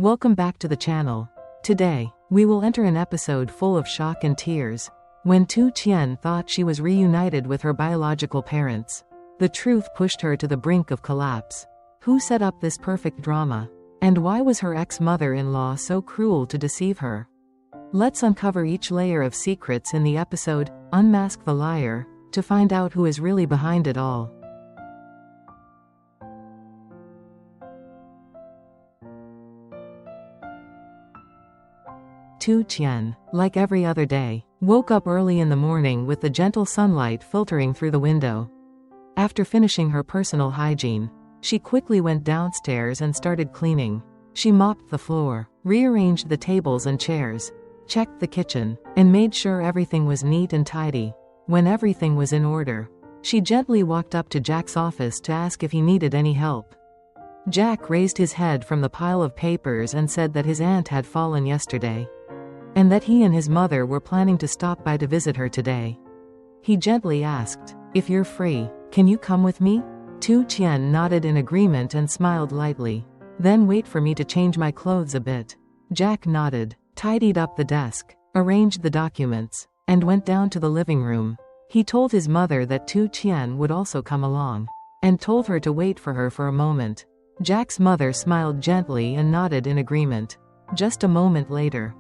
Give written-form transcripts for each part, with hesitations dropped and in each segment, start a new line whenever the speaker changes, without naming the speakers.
Welcome back to the channel. Today, we will enter an episode full of shock and tears. When Tien thought she was reunited with her biological parents, the truth pushed her to the brink of collapse. Who set up this perfect drama? And why was her ex-mother-in-law so cruel to deceive her? Let's uncover each layer of secrets in the episode, Unmask the Liar, to find out who is really behind it all. Tien, like every other day, woke up early in the morning with the gentle sunlight filtering through the window. After finishing her personal hygiene, she quickly went downstairs and started cleaning. She mopped the floor, rearranged the tables and chairs, checked the kitchen, and made sure everything was neat and tidy. When everything was in order, she gently walked up to Jack's office to ask if he needed any help. Jack raised his head from the pile of papers and said that his aunt had fallen yesterday, and that he and his mother were planning to stop by to visit her today. He gently asked, "If you're free, can you come with me?" Tien nodded in agreement and smiled lightly. "Then wait for me to change my clothes a bit." Jack nodded, tidied up the desk, arranged the documents, and went down to the living room. He told his mother that Tien would also come along, and told her to wait for her for a moment. Jack's mother smiled gently and nodded in agreement. Just a moment later,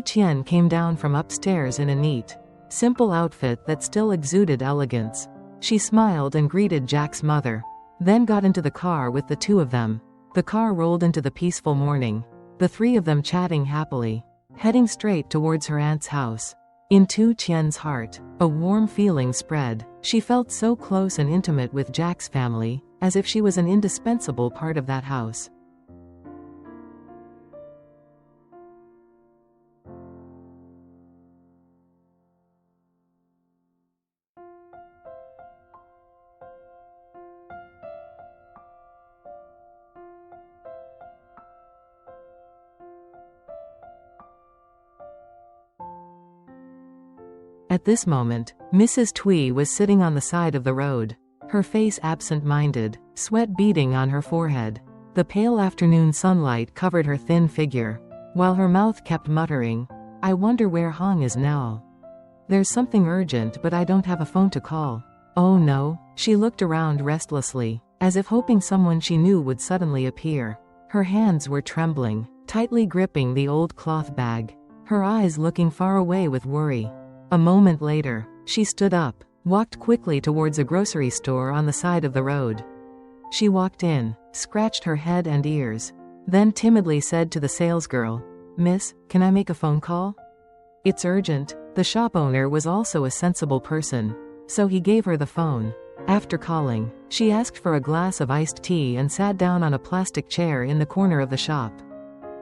Tien came down from upstairs in a neat, simple outfit that still exuded elegance. She smiled and greeted Jack's mother, then got into the car with the two of them. The car rolled into the peaceful morning, the three of them chatting happily, heading straight towards her aunt's house. In Tien's heart, a warm feeling spread. She felt so close and intimate with Jack's family, as if she was an indispensable part of that house. At this moment, Mrs. Tui was sitting on the side of the road, her face absent-minded, sweat beading on her forehead. The pale afternoon sunlight covered her thin figure, while her mouth kept muttering, "I wonder where Hong is now. There's something urgent but I don't have a phone to call. Oh no." She looked around restlessly, as if hoping someone she knew would suddenly appear. Her hands were trembling, tightly gripping the old cloth bag, her eyes looking far away with worry. A moment later, she stood up, walked quickly towards a grocery store on the side of the road. She walked in, scratched her head and ears, then timidly said to the salesgirl, "Miss, can I make a phone call?" "It's urgent." The shop owner was also a sensible person, so he gave her the phone. After calling, she asked for a glass of iced tea and sat down on a plastic chair in the corner of the shop.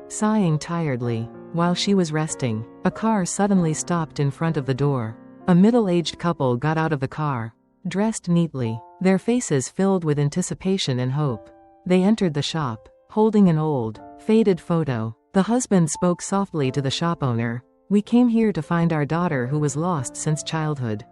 Sighing tiredly, while she was resting, a car suddenly stopped in front of the door. A middle-aged couple got out of the car, dressed neatly, their faces filled with anticipation and hope. They entered the shop, holding an old, faded photo. The husband spoke softly to the shop owner, "We came here to find our daughter who was lost since childhood.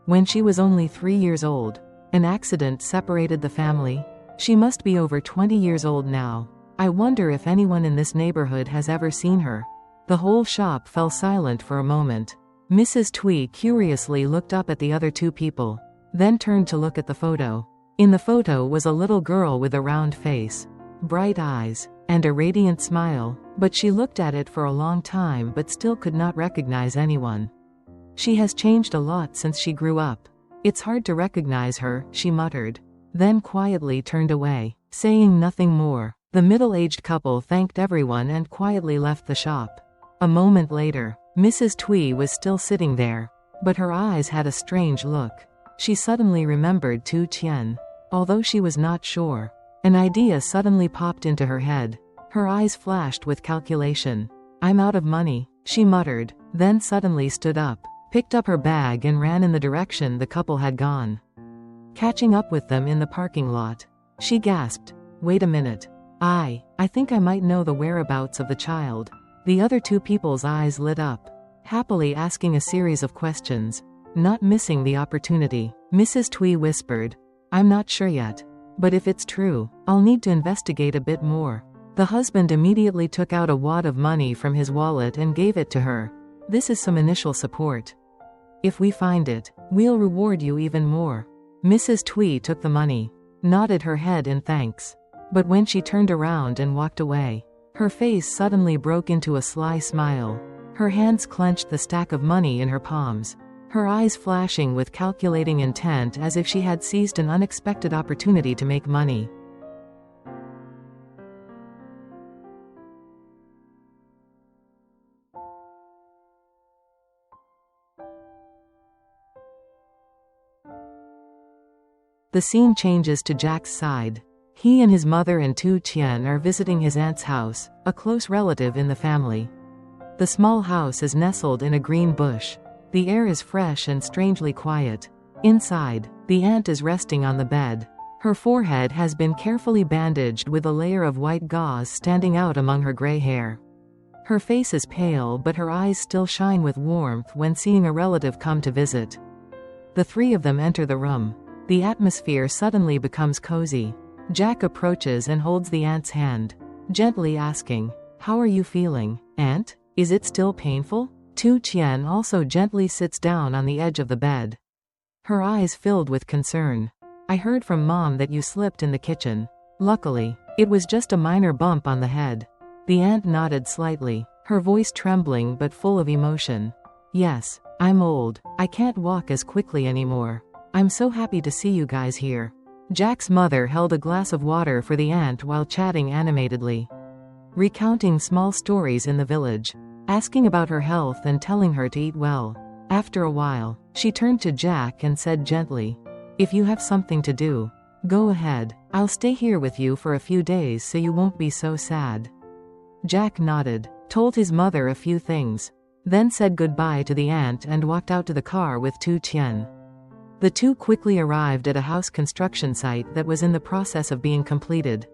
When she was only 3 years old, an accident separated the family. She must be over 20 years old now. I wonder if anyone in this neighborhood has ever seen her." The whole shop fell silent for a moment. Mrs. Tui curiously looked up at the other two people, then turned to look at the photo. In the photo was a little girl with a round face, bright eyes, and a radiant smile, but she looked at it for a long time but still could not recognize anyone. "She has changed a lot since she grew up. It's hard to recognize her," she muttered, then quietly turned away, saying nothing more. The middle-aged couple thanked everyone and quietly left the shop. A moment later, Mrs. Tui was still sitting there, but her eyes had a strange look. She suddenly remembered Tien. Although she was not sure, an idea suddenly popped into her head. Her eyes flashed with calculation. "I'm out of money," she muttered, then suddenly stood up, picked up her bag and ran in the direction the couple had gone. Catching up with them in the parking lot, she gasped, "Wait a minute. I think I might know the whereabouts of the child." The other two people's eyes lit up, happily asking a series of questions. Not missing the opportunity, Mrs. Tui whispered, "I'm not sure yet, but if it's true, I'll need to investigate a bit more." The husband immediately took out a wad of money from his wallet and gave it to her. This is some initial support. If we find it, we'll reward you even more. Mrs. Twee took the money, nodded her head in thanks. But when she turned around and walked away, her face suddenly broke into a sly smile. Her hands clenched the stack of money in her palms, her eyes flashing with calculating intent as if she had seized an unexpected opportunity to make money. The scene changes to Jack's side. He and his mother and Tien are visiting his aunt's house, a close relative in the family. The small house is nestled in a green bush. The air is fresh and strangely quiet. Inside, the aunt is resting on the bed. Her forehead has been carefully bandaged with a layer of white gauze standing out among her gray hair. Her face is pale, but her eyes still shine with warmth when seeing a relative come to visit. The three of them enter the room. The atmosphere suddenly becomes cozy. Jack approaches and holds the aunt's hand, gently asking, "How are you feeling, Aunt? Is it still painful?" Tien also gently sits down on the edge of the bed, her eyes filled with concern. "I heard from Mom that you slipped in the kitchen. Luckily, it was just a minor bump on the head." The aunt nodded slightly, her voice trembling but full of emotion. "Yes, I'm old. I can't walk as quickly anymore. I'm so happy to see you guys here." Jack's mother held a glass of water for the aunt while chatting animatedly, recounting small stories in the village, asking about her health and telling her to eat well. After a while, she turned to Jack and said gently, "If you have something to do, go ahead. I'll stay here with you for a few days so you won't be so sad." Jack nodded, told his mother a few things, then said goodbye to the aunt and walked out to the car with Tien. The two quickly arrived at a house construction site that was in the process of being completed.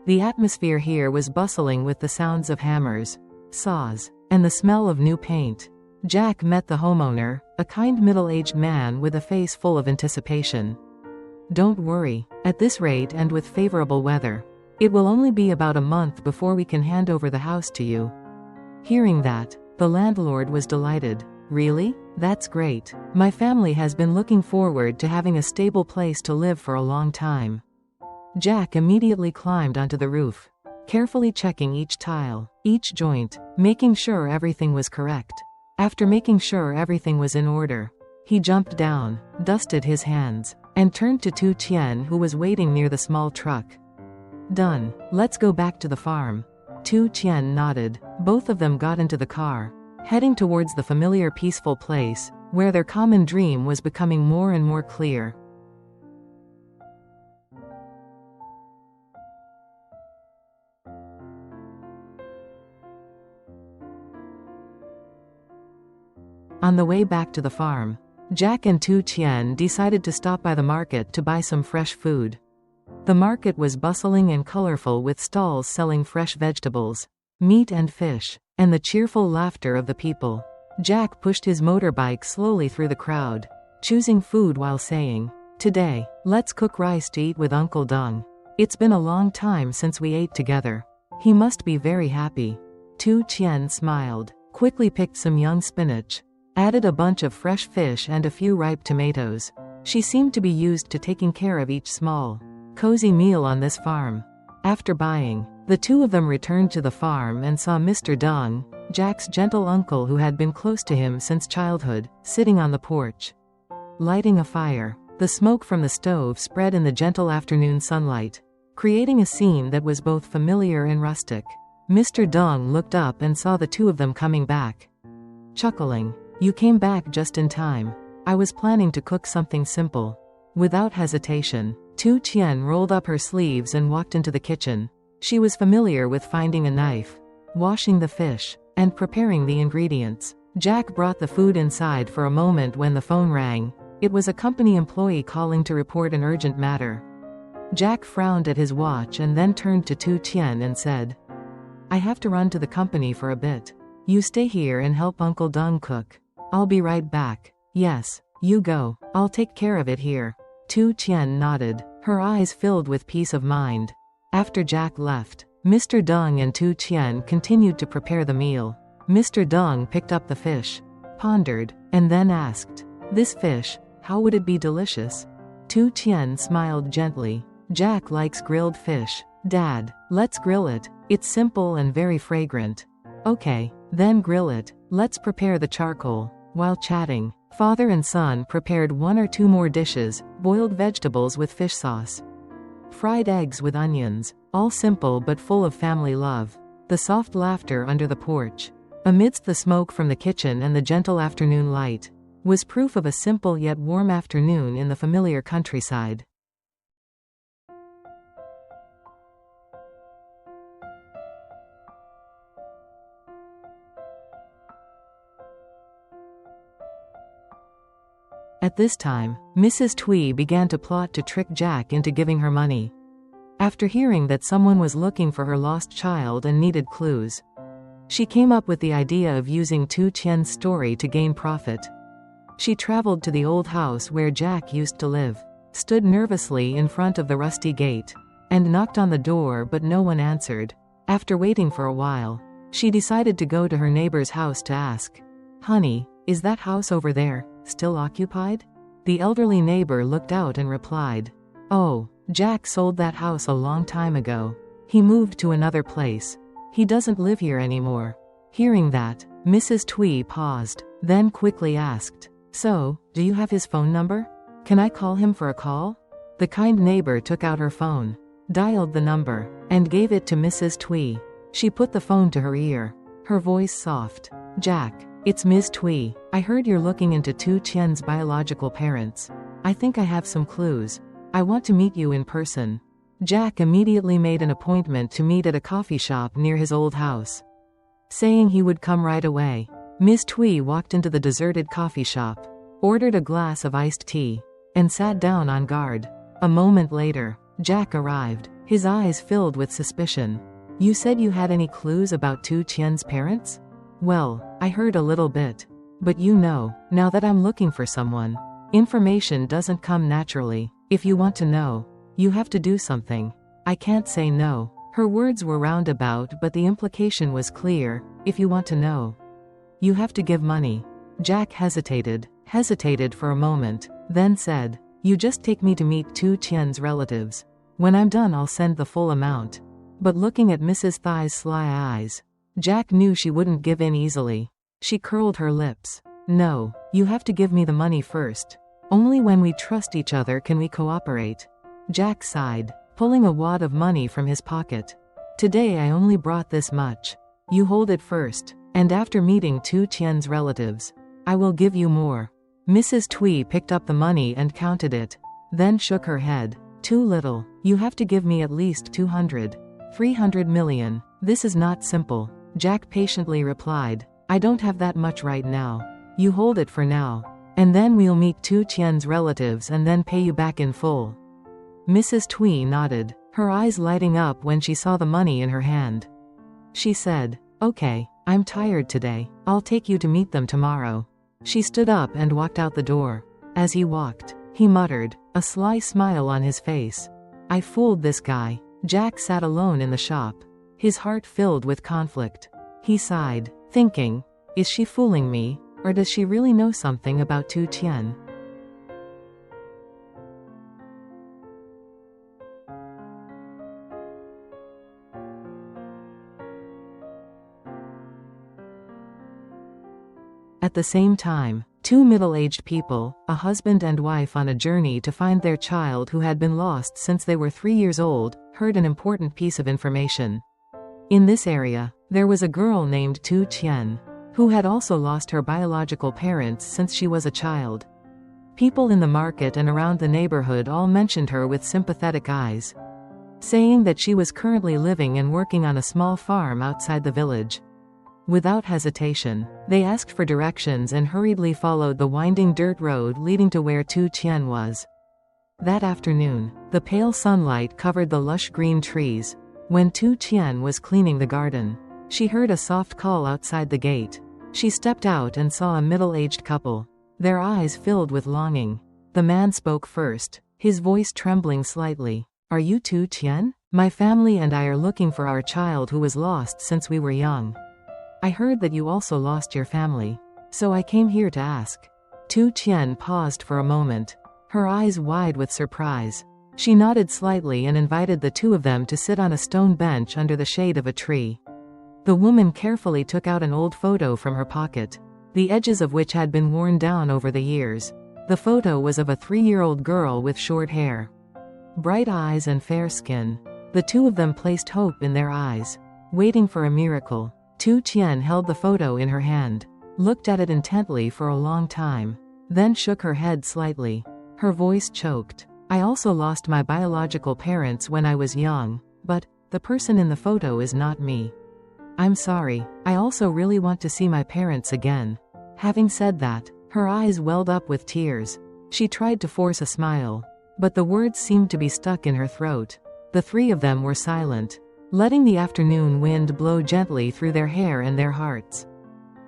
The atmosphere here was bustling with the sounds of hammers, saws, and the smell of new paint. Jack met the homeowner, a kind middle-aged man with a face full of anticipation. "Don't worry, at this rate and with favorable weather, it will only be about a month before we can hand over the house to you." Hearing that, the landlord was delighted. "Really? That's great. My family has been looking forward to having a stable place to live for a long time." Jack immediately climbed onto the roof, carefully checking each tile, each joint, making sure everything was correct. After making sure everything was in order, he jumped down, dusted his hands, and turned to Tien, who was waiting near the small truck. "Done. Let's go back to the farm." Tien nodded. Both of them got into the car, heading towards the familiar peaceful place, where their common dream was becoming more and more clear. On the way back to the farm, Jack and Tien decided to stop by the market to buy some fresh food. The market was bustling and colorful with stalls selling fresh vegetables, meat and fish, and the cheerful laughter of the people. Jack pushed his motorbike slowly through the crowd, choosing food while saying, "Today, let's cook rice to eat with Uncle Dung. It's been a long time since we ate together. He must be very happy." Tien smiled, quickly picked some young spinach, added a bunch of fresh fish and a few ripe tomatoes. She seemed to be used to taking care of each small, cozy meal on this farm. After buying, the two of them returned to the farm and saw Mr. Dung, Jack's gentle uncle who had been close to him since childhood, sitting on the porch, lighting a fire. The smoke from the stove spread in the gentle afternoon sunlight, creating a scene that was both familiar and rustic. Mr. Dung looked up and saw the two of them coming back, chuckling. "You came back just in time. I was planning to cook something simple." Without hesitation, Tien rolled up her sleeves and walked into the kitchen. She was familiar with finding a knife, washing the fish, and preparing the ingredients. Jack brought the food inside for a moment when the phone rang. It was a company employee calling to report an urgent matter. Jack frowned at his watch and then turned to Tien and said, "I have to run to the company for a bit. You stay here and help Uncle Dung cook. I'll be right back." "Yes, you go. I'll take care of it here." Tien nodded, her eyes filled with peace of mind. After Jack left, Mr. Deng and Tien continued to prepare the meal. Mr. Deng picked up the fish, pondered, and then asked, "This fish, how would it be delicious?" Tien smiled gently. "Jack likes grilled fish. Dad, let's grill it. It's simple and very fragrant." "Okay, then grill it. Let's prepare the charcoal." While chatting, father and son prepared 1 or 2 more dishes, boiled vegetables with fish sauce, fried eggs with onions, all simple but full of family love. The soft laughter under the porch, amidst the smoke from the kitchen and the gentle afternoon light, was proof of a simple yet warm afternoon in the familiar countryside. At this time, Mrs. Twee began to plot to trick Jack into giving her money. After hearing that someone was looking for her lost child and needed clues, she came up with the idea of using Tien's story to gain profit. She traveled to the old house where Jack used to live, stood nervously in front of the rusty gate, and knocked on the door, but no one answered. After waiting for a while, she decided to go to her neighbor's house to ask, "Honey, is that house over there still occupied?" The elderly neighbor looked out and replied, "Oh, Jack sold that house a long time ago. He moved to another place. He doesn't live here anymore." Hearing that, Mrs. Twee paused, then quickly asked, "So, do you have his phone number? Can I call him for a call?" The kind neighbor took out her phone, dialed the number, and gave it to Mrs. Twee. She put the phone to her ear, her voice soft. "Jack, it's Ms. Twee. I heard you're looking into Tien's biological parents. I think I have some clues. I want to meet you in person." Jack immediately made an appointment to meet at a coffee shop near his old house, saying he would come right away. Ms. Twee walked into the deserted coffee shop, ordered a glass of iced tea, and sat down on guard. A moment later, Jack arrived, his eyes filled with suspicion. "You said you had any clues about Tien's parents?" "Well, I heard a little bit. But now that I'm looking for someone, information doesn't come naturally. If you want to know, you have to do something. I can't say no." Her words were roundabout, but the implication was clear. If you want to know, you have to give money. Jack hesitated for a moment, then said, "You just take me to meet Tien's relatives. When I'm done, I'll send the full amount." But looking at Mrs. Thie's sly eyes, Jack knew she wouldn't give in easily. She curled her lips. "No, you have to give me the money first. Only when we trust each other can we cooperate." Jack sighed, pulling a wad of money from his pocket. "Today I only brought this much. You hold it first, and after meeting Tien's relatives, I will give you more." Mrs. Twee picked up the money and counted it, then shook her head. "Too little. You have to give me at least 300 million. This is not simple." Jack patiently replied, "I don't have that much right now. You hold it for now, and then we'll meet Tien's relatives and then pay you back in full." Mrs. Twee nodded, her eyes lighting up when she saw the money in her hand. She said, "Okay, I'm tired today. I'll take you to meet them tomorrow." She stood up and walked out the door. As he walked, he muttered, a sly smile on his face, "I fooled this guy." Jack sat alone in the shop, his heart filled with conflict. He sighed, thinking, is she fooling me, or does she really know something about Tien? At the same time, 2 middle-aged people, a husband and wife on a journey to find their child who had been lost since they were 3 years old, heard an important piece of information. In this area, there was a girl named Tien, who had also lost her biological parents since she was a child. People in the market and around the neighborhood all mentioned her with sympathetic eyes, saying that she was currently living and working on a small farm outside the village. Without hesitation, they asked for directions and hurriedly followed the winding dirt road leading to where Tien was. That afternoon, the pale sunlight covered the lush green trees. When Tien was cleaning the garden, she heard a soft call outside the gate. She stepped out and saw a middle-aged couple, their eyes filled with longing. The man spoke first, his voice trembling slightly. "Are you Tien? My family and I are looking for our child who was lost since we were young. I heard that you also lost your family. So I came here to ask. Tien paused for a moment, her eyes wide with surprise. She nodded slightly and invited the two of them to sit on a stone bench under the shade of a tree. The woman carefully took out an old photo from her pocket, the edges of which had been worn down over the years. The photo was of a 3-year-old girl with short hair, bright eyes and fair skin. The two of them placed hope in their eyes, waiting for a miracle. Tien held the photo in her hand, looked at it intently for a long time, then shook her head slightly. Her voice choked. I also lost my biological parents when I was young, but the person in the photo is not me. I'm sorry. I also really want to see my parents again. Having said that, her eyes welled up with tears. She tried to force a smile, but the words seemed to be stuck in her throat. The three of them were silent, letting the afternoon wind blow gently through their hair and their hearts,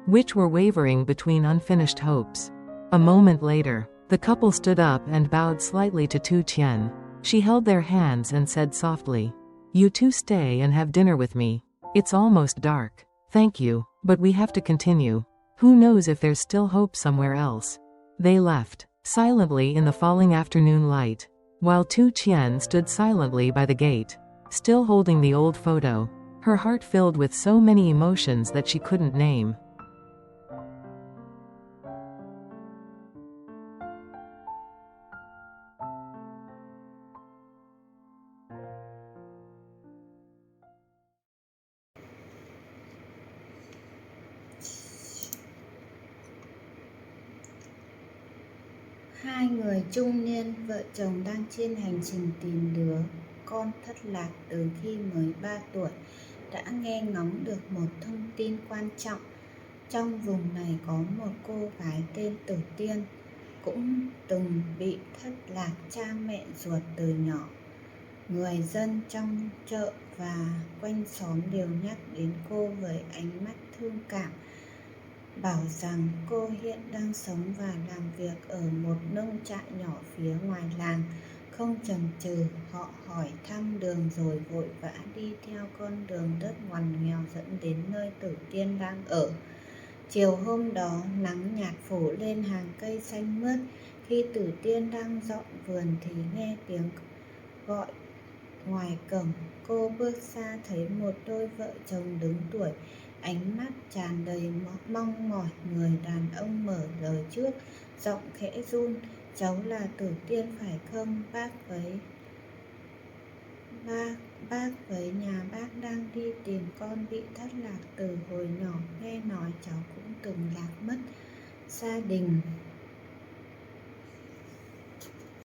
which were wavering between unfinished hopes. A moment later, the couple stood up and bowed slightly to Tien. She held their hands and said softly, "You two stay and have dinner with me. It's almost dark." "Thank you, but we have to continue. Who knows if there's still hope somewhere else." They left, silently in the falling afternoon light, while Tien stood silently by the gate, still holding the old photo, her heart filled with so many emotions that she couldn't name.
Hai người trung niên, vợ chồng đang trên hành trình tìm đứa con thất lạc từ khi mới 3 tuổi, đã nghe ngóng được một thông tin quan trọng. Trong vùng này có một cô gái tên Tử Tiên, cũng từng bị thất lạc cha mẹ ruột từ nhỏ. Người dân trong chợ và quanh xóm đều nhắc đến cô với ánh mắt thương cảm, bảo rằng cô hiện đang sống và làm việc ở một nông trại nhỏ phía ngoài làng. Không chần chừ, họ hỏi thăm đường rồi vội vã đi theo con đường đất ngoằn nghèo dẫn đến nơi Tử Tiên đang ở. Chiều hôm đó, nắng nhạt phủ lên hàng cây xanh mướt. Khi Tử Tiên đang dọn vườn thì nghe tiếng gọi ngoài cổng. Cô bước ra thấy một đôi vợ chồng đứng tuổi, ánh mắt tràn đầy mong mỏi. Người đàn ông mở lời trước, giọng khẽ run: "Cháu là Tử Tiên phải không bác? Bác với nhà bác đang đi tìm con bị thất lạc từ hồi nhỏ. Nghe nói cháu cũng từng lạc mất gia đình